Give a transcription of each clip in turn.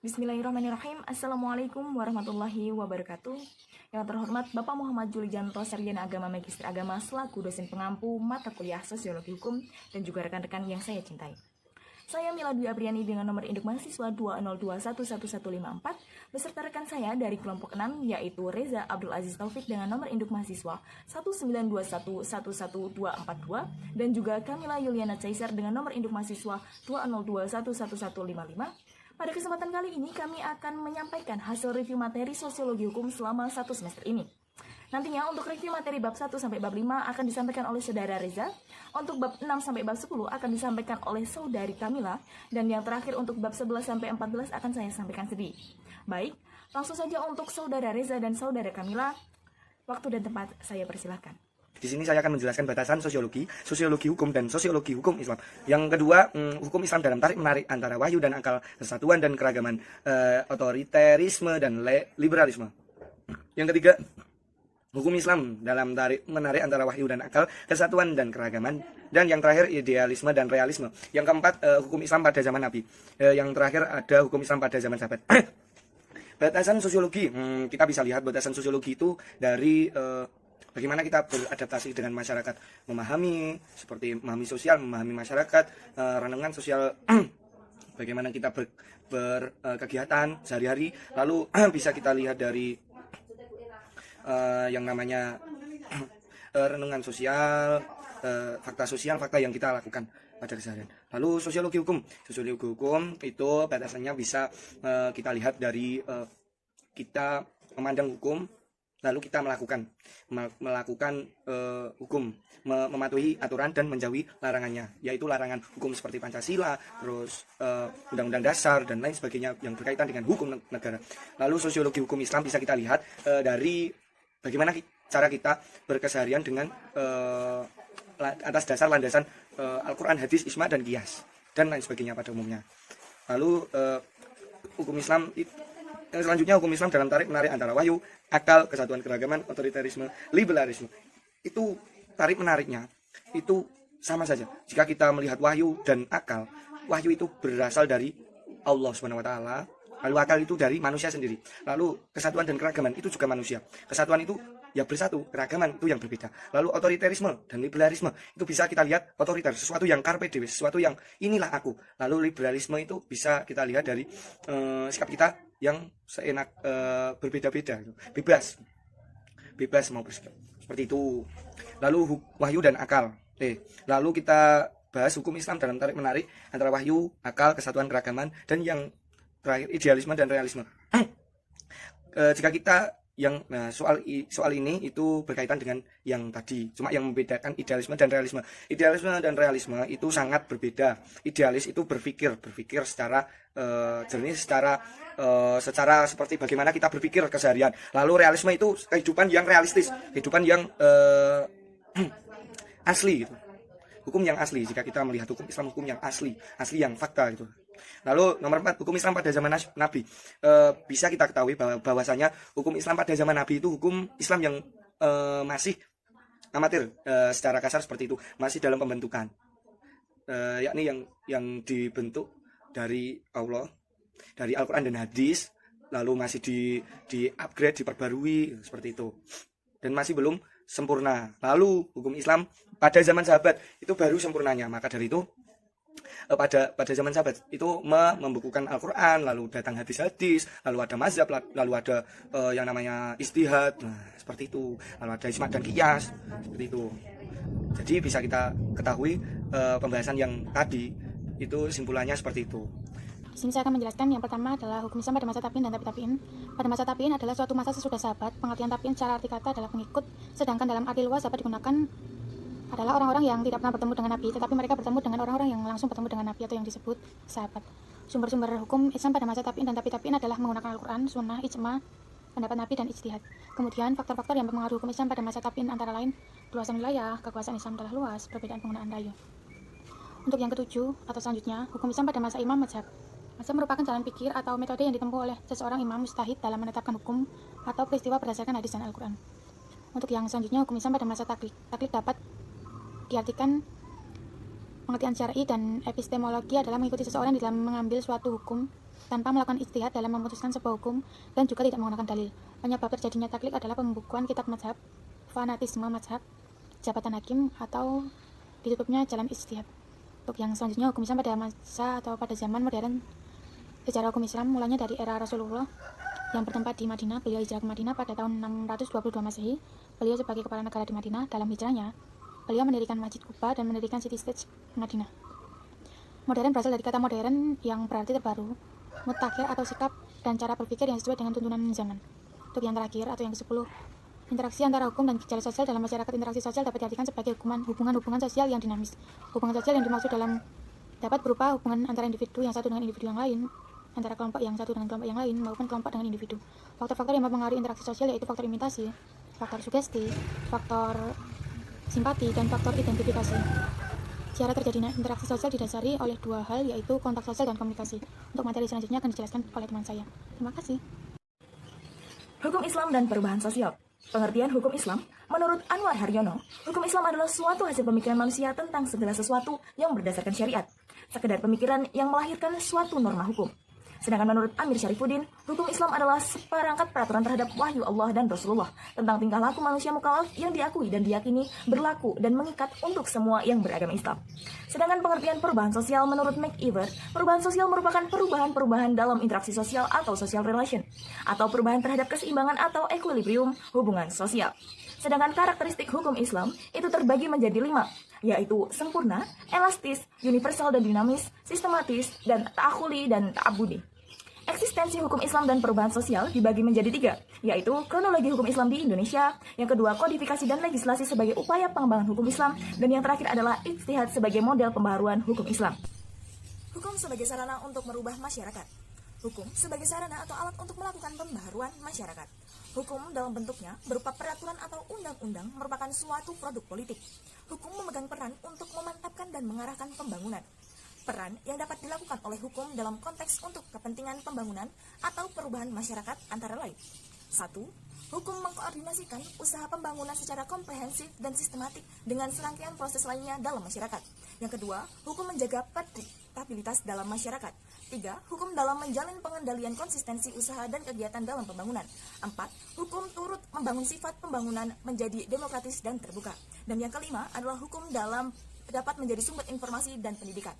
Bismillahirrahmanirrahim. Assalamualaikum warahmatullahi wabarakatuh. Yang terhormat Bapak Muhammad Julijanto, Sarjana Agama Magister Agama selaku dosen pengampu mata kuliah Sosiologi Hukum dan juga rekan-rekan yang saya cintai. Saya Mila Dwi Apriani dengan nomor induk mahasiswa 202111154 beserta rekan saya dari kelompok 6 yaitu Reza Abdul Aziz Taufik dengan nomor induk mahasiswa 192111242 dan juga Kamila Yuliana Caesar dengan nomor induk mahasiswa 202111155. Pada kesempatan kali ini kami akan menyampaikan hasil review materi Sosiologi Hukum selama 1 semester ini. Nantinya untuk review materi bab 1 sampai bab 5 akan disampaikan oleh Saudara Reza, untuk bab 6 sampai bab 10 akan disampaikan oleh Saudari Kamila, dan yang terakhir untuk bab 11 sampai 14 akan saya sampaikan sendiri. Baik, langsung saja untuk Saudara Reza dan Saudara Kamila, waktu dan tempat saya persilahkan. Di sini saya akan menjelaskan batasan sosiologi, sosiologi hukum, dan sosiologi hukum Islam. Yang kedua, hukum Islam dalam tarik-menarik antara wahyu dan akal, kesatuan dan keragaman, otoriterisme dan liberalisme. Yang ketiga, hukum Islam dalam tarik-menarik antara wahyu dan akal, kesatuan dan keragaman. Dan yang terakhir, idealisme dan realisme. Yang keempat, hukum Islam pada zaman Nabi. Yang terakhir ada hukum Islam pada zaman sahabat. Batasan sosiologi, kita bisa lihat batasan sosiologi itu dari bagaimana kita beradaptasi dengan masyarakat, memahami seperti memahami sosial, memahami masyarakat, renungan sosial, bagaimana kita berkegiatan sehari-hari. Lalu bisa kita lihat dari yang namanya renungan sosial, fakta sosial, fakta yang kita lakukan pada keseharian. Lalu sosiologi hukum itu batasannya bisa kita lihat dari kita memandang hukum, lalu kita melakukan hukum, mematuhi aturan dan menjauhi larangannya, yaitu larangan hukum seperti Pancasila, terus Undang-Undang Dasar dan lain sebagainya yang berkaitan dengan hukum negara. Lalu sosiologi hukum Islam bisa kita lihat dari bagaimana cara kita berkeseharian dengan atas dasar landasan Al-Quran, hadis, ijma dan qiyas dan lain sebagainya pada umumnya. Lalu hukum Islam selanjutnya, hukum Islam dalam tarik-menarik antara wahyu, akal, kesatuan keragaman, otoritarisme, liberalisme. Itu tarik-menariknya itu sama saja. Jika kita melihat wahyu dan akal, wahyu itu berasal dari Allah SWT, lalu akal itu dari manusia sendiri. Lalu kesatuan dan keragaman itu juga manusia. Kesatuan itu ya bersatu, keragaman itu yang berbeda. Lalu otoritarisme dan liberalisme itu bisa kita lihat otoriter, sesuatu yang carpe diem, sesuatu yang inilah aku. Lalu liberalisme itu bisa kita lihat dari sikap kita yang seenak, berbeda-beda, bebas mau bersikap seperti itu. Lalu wahyu dan akal. Lalu kita bahas hukum Islam dalam tarik menarik antara wahyu, akal, kesatuan keragaman, dan yang terakhir idealisme dan realisme. Jika kita soal ini itu berkaitan dengan yang tadi, cuma yang membedakan idealisme dan realisme. Idealisme dan realisme itu sangat berbeda. Idealis itu berpikir secara jernih, secara seperti bagaimana kita berpikir keseharian. Lalu realisme itu kehidupan yang realistis, kehidupan yang asli gitu. Hukum yang asli. Jika kita melihat hukum Islam, hukum yang asli yang fakta gitu. Lalu nomor 4, hukum Islam pada zaman Nabi. Bisa kita ketahui bahwasanya hukum Islam pada zaman Nabi itu hukum Islam yang masih amatir, secara kasar seperti itu, masih dalam pembentukan, yakni yang dibentuk dari Allah, dari Al-Quran dan hadis, lalu masih di upgrade, diperbarui seperti itu, dan masih belum sempurna. Lalu hukum Islam pada zaman sahabat itu baru sempurnanya. Maka dari itu pada zaman sahabat itu membukukan Al-Quran, lalu datang hadis-hadis, lalu ada mazhab, lalu ada yang namanya istihad, seperti itu, lalu ada ijma dan qiyas, seperti itu. Jadi bisa kita ketahui pembahasan yang tadi itu simpulannya seperti itu. Di sini saya akan menjelaskan yang pertama adalah hukum Islam pada masa tabi'in dan tabi'in. Pada masa tabi'in adalah suatu masa sesudah sahabat. Pengertian tabi'in secara arti kata adalah pengikut, sedangkan dalam arti luas dapat digunakan adalah orang-orang yang tidak pernah bertemu dengan Nabi, tetapi mereka bertemu dengan orang-orang yang langsung bertemu dengan Nabi atau yang disebut sahabat. Sumber-sumber hukum Islam pada masa tabi'in dan tabi'in adalah menggunakan Al-Quran, sunnah, ijma, pendapat Nabi dan ijtihad. Kemudian faktor-faktor yang mempengaruhi hukum Islam pada masa tabi'in antara lain luasan wilayah, kekuasaan Islam telah luas, perbedaan penggunaan dayu. Untuk yang ketujuh atau selanjutnya, hukum Islam pada masa imam mazhab. Mazhab merupakan jalan pikir atau metode yang ditempuh oleh seseorang imam mujtahid dalam menetapkan hukum atau peristiwa berdasarkan hadis dan Al-Quran. Untuk yang selanjutnya, hukum Islam pada masa taklid. Taklid dapat diartikan pengertian syar'i dan epistemologi adalah mengikuti seseorang di dalam mengambil suatu hukum tanpa melakukan ijtihad dalam memutuskan sebuah hukum dan juga tidak menggunakan dalil. Penyebab terjadinya taklid adalah pembukuan kitab mazhab, fanatisme mazhab, jabatan hakim, atau ditutupnya jalan ijtihad. Untuk yang selanjutnya, hukum Islam pada masa atau pada zaman modern. Sejarah hukum Islam mulanya dari era Rasulullah yang bertempat di Madinah. Beliau hijrah ke Madinah pada tahun 622 Masehi. Beliau sebagai kepala negara di Madinah. Dalam hijrahnya, beliau mendirikan Masjid Kuba dan mendirikan City Stage Madinah. Modern berasal dari kata modern yang berarti terbaru, mutakhir atau sikap dan cara berpikir yang sesuai dengan tuntunan zaman. Untuk yang terakhir atau yang ke-10, interaksi antara hukum dan gejala sosial dalam masyarakat. Interaksi sosial dapat diartikan sebagai hubungan-hubungan sosial yang dinamis. Hubungan sosial yang dimaksud dapat berupa hubungan antara individu yang satu dengan individu yang lain, antara kelompok yang satu dengan kelompok yang lain, maupun kelompok dengan individu. Faktor-faktor yang mempengaruhi interaksi sosial yaitu faktor imitasi, faktor sugesti, faktor simpati, dan faktor identifikasi. Cara terjadinya interaksi sosial didasari oleh dua hal, yaitu kontak sosial dan komunikasi. Untuk materi selanjutnya akan dijelaskan oleh teman saya. Terima kasih. Hukum Islam dan perubahan sosial. Pengertian hukum Islam, menurut Anwar Haryono, hukum Islam adalah suatu hasil pemikiran manusia tentang segala sesuatu yang berdasarkan syariat, sekedar pemikiran yang melahirkan suatu norma hukum. Sedangkan menurut Amir Syarifuddin, hukum Islam adalah seperangkat peraturan terhadap wahyu Allah dan Rasulullah tentang tingkah laku manusia mukallaf yang diakui dan diyakini berlaku dan mengikat untuk semua yang beragama Islam. Sedangkan pengertian perubahan sosial menurut McIver, perubahan sosial merupakan perubahan-perubahan dalam interaksi sosial atau social relation, atau perubahan terhadap keseimbangan atau equilibrium hubungan sosial. Sedangkan karakteristik hukum Islam itu terbagi menjadi 5, yaitu sempurna, elastis, universal dan dinamis, sistematis, dan ta'akhuli dan ta'abudi. Eksistensi hukum Islam dan perubahan sosial dibagi menjadi 3, yaitu kronologi hukum Islam di Indonesia, yang kedua kodifikasi dan legislasi sebagai upaya pengembangan hukum Islam, dan yang terakhir adalah ijtihad sebagai model pembaharuan hukum Islam. Hukum sebagai sarana untuk merubah masyarakat. Hukum sebagai sarana atau alat untuk melakukan pembaharuan masyarakat. Hukum dalam bentuknya berupa peraturan atau undang-undang merupakan suatu produk politik. Hukum memegang peran untuk memantapkan dan mengarahkan pembangunan. Peran yang dapat dilakukan oleh hukum dalam konteks untuk kepentingan pembangunan atau perubahan masyarakat antara lain. 1. Hukum mengkoordinasikan usaha pembangunan secara komprehensif dan sistematik dengan serangkaian proses lainnya dalam masyarakat. Yang kedua, hukum menjaga predictabilitas dalam masyarakat. 3. Hukum dalam menjalin pengendalian konsistensi usaha dan kegiatan dalam pembangunan. 4. Hukum turut membangun sifat pembangunan menjadi demokratis dan terbuka. Dan yang kelima adalah hukum dalam dapat menjadi sumber informasi dan pendidikan.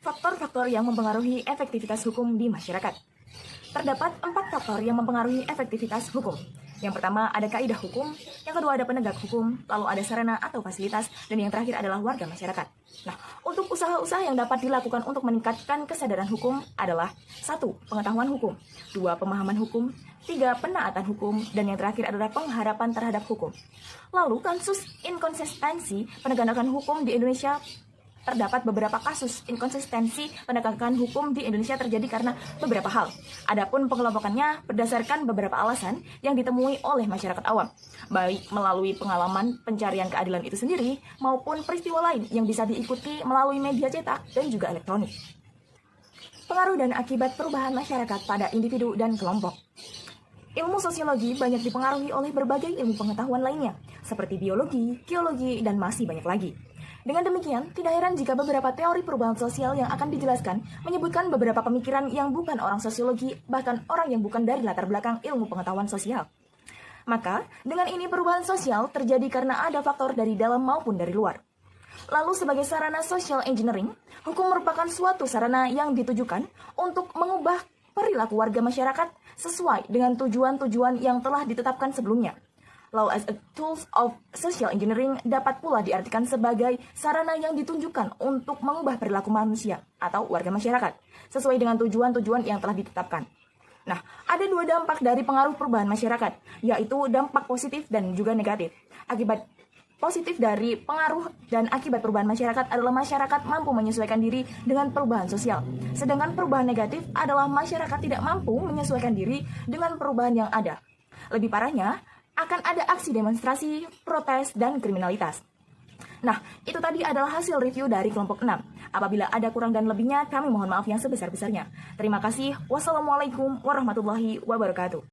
Faktor-faktor yang mempengaruhi efektivitas hukum di masyarakat. Terdapat 4 faktor yang mempengaruhi efektivitas hukum. Yang pertama ada kaidah hukum, yang kedua ada penegak hukum, lalu ada sarana atau fasilitas, dan yang terakhir adalah warga masyarakat. Nah, untuk usaha-usaha yang dapat dilakukan untuk meningkatkan kesadaran hukum adalah 1. Pengetahuan hukum, 2. Pemahaman hukum, 3. Penaatan hukum, dan yang terakhir adalah pengharapan terhadap hukum. Lalu, kasus inkonsistensi penegakan hukum di Indonesia. Terdapat beberapa kasus inkonsistensi penegakan hukum di Indonesia terjadi karena beberapa hal. Adapun pengelompokannya berdasarkan beberapa alasan yang ditemui oleh masyarakat awam, baik melalui pengalaman pencarian keadilan itu sendiri maupun peristiwa lain yang bisa diikuti melalui media cetak dan juga elektronik. Pengaruh dan akibat perubahan masyarakat pada individu dan kelompok. Ilmu sosiologi banyak dipengaruhi oleh berbagai ilmu pengetahuan lainnya, seperti biologi, geologi, dan masih banyak lagi. Dengan demikian, tidak heran jika beberapa teori perubahan sosial yang akan dijelaskan menyebutkan beberapa pemikiran yang bukan orang sosiologi, bahkan orang yang bukan dari latar belakang ilmu pengetahuan sosial. Maka, dengan ini perubahan sosial terjadi karena ada faktor dari dalam maupun dari luar. Lalu sebagai sarana social engineering, hukum merupakan suatu sarana yang ditujukan untuk mengubah perilaku warga masyarakat sesuai dengan tujuan-tujuan yang telah ditetapkan sebelumnya. Law as a tool of social engineering dapat pula diartikan sebagai sarana yang ditunjukkan untuk mengubah perilaku manusia atau warga masyarakat sesuai dengan tujuan-tujuan yang telah ditetapkan. Nah, ada 2 dampak dari pengaruh perubahan masyarakat, yaitu dampak positif dan juga negatif. Akibat positif dari pengaruh dan akibat perubahan masyarakat adalah masyarakat mampu menyesuaikan diri dengan perubahan sosial. Sedangkan perubahan negatif adalah masyarakat tidak mampu menyesuaikan diri dengan perubahan yang ada. Lebih parahnya, akan ada aksi demonstrasi, protes, dan kriminalitas. Nah, itu tadi adalah hasil review dari kelompok 6. Apabila ada kurang dan lebihnya, kami mohon maaf yang sebesar-besarnya. Terima kasih. Wassalamualaikum warahmatullahi wabarakatuh.